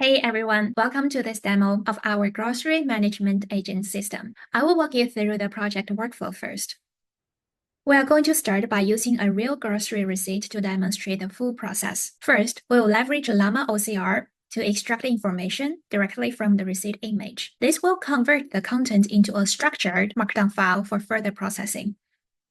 Hey everyone, welcome to this demo of our grocery management agent system. I will walk you through the project workflow first. We are going to start by using a real grocery receipt to demonstrate the full process. First, we will leverage Llama OCR to extract information directly from the receipt image. This will convert the content into a structured Markdown file for further processing.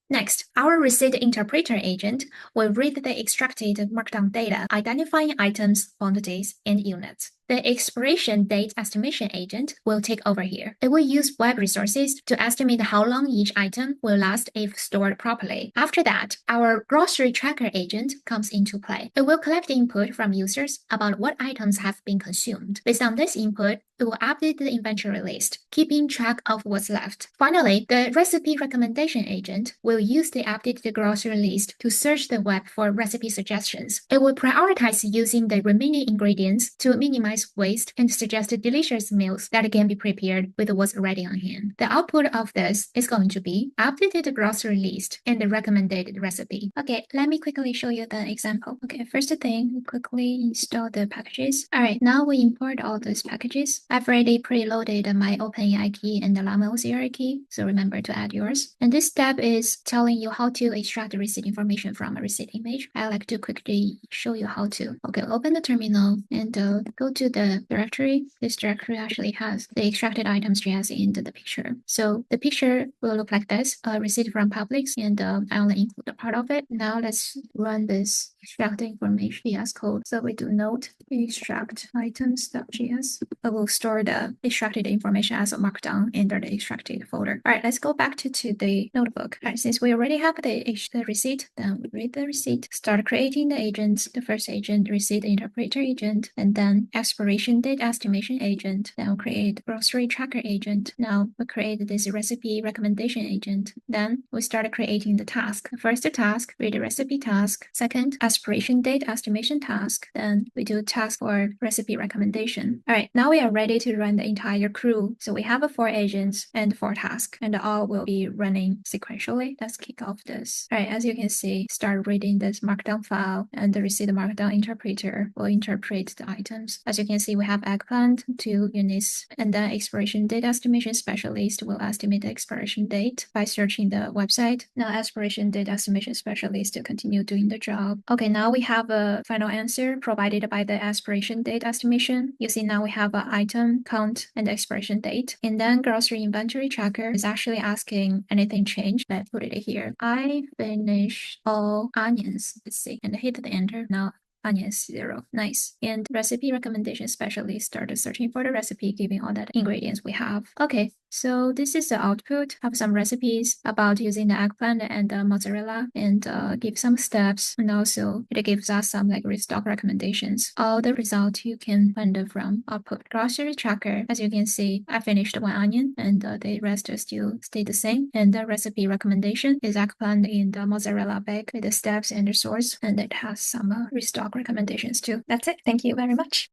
Next, our receipt interpreter agent will read the extracted Markdown data, identifying items, quantities, and units. The expiration date estimation agent will take over here. It will use web resources to estimate how long each item will last if stored properly. After that, our grocery tracker agent comes into play. It will collect input from users about what items have been consumed. Based on this input, it will update the inventory list, keeping track of what's left. Finally, the recipe recommendation agent will use the updated grocery list to search the web for recipe suggestions. It will prioritize using the remaining ingredients to minimize waste and suggest delicious meals that can be prepared with what's already on hand. The output of this is going to be updated grocery list and the recommended recipe. Okay, let me quickly show you the example. Okay, first thing, we quickly install the packages. All right, now we import all those packages. I've already preloaded my OpenAI key and the Llama OCR key, so remember to add yours. And this step is telling you how to extract the receipt information from a receipt image. I like to quickly show you how to. Okay, open the terminal and go to the directory. This directory actually has the extracted items JS in the picture. So the picture will look like this, receipt from Publix, and I only include a part of it. Now let's run this extract information JS code. So we do note extract items.js. It will store the extracted information as a markdown under the extracted folder. All right, let's go back to the notebook. All right, since we already have the receipt, then we read the receipt, start creating the agents, the first agent, receipt interpreter agent, and then expiration date estimation agent. Then we'll create grocery tracker agent. Now we create this recipe recommendation agent. Then we start creating the task. First task, read the recipe task. Second, expiration date estimation task. Then we do task for recipe recommendation. All right, now we are ready to run the entire crew. So we have 4 agents and 4 tasks, and all will be running sequentially. Let's kick off this. All right, as you can see, start reading this markdown file, and the receipt markdown interpreter will interpret the items. As you can see, we have eggplant, 2 units, and then expiration date estimation specialist will estimate the expiration date by searching the website. Now expiration date estimation specialist to continue doing the job. Okay, now we have a final answer provided by the expiration date estimation. You see now we have an item count and expiration date. And then grocery inventory tracker is actually asking anything changed. Let's put it here. I finished all onions. Let's see, and hit the enter. Now onions 0. Nice. And recipe recommendation specialist started searching for the recipe, giving all the ingredients we have. Okay, so this is the output of some recipes about using the eggplant and the mozzarella, and give some steps, and also it gives us some like restock recommendations. All the results you can find from output. Grocery tracker, as you can see, I finished 1 onion, and the rest still stay the same. And the recipe recommendation is eggplant in the mozzarella bag with the steps and the source, and it has some restock recommendations too. That's it. Thank you very much.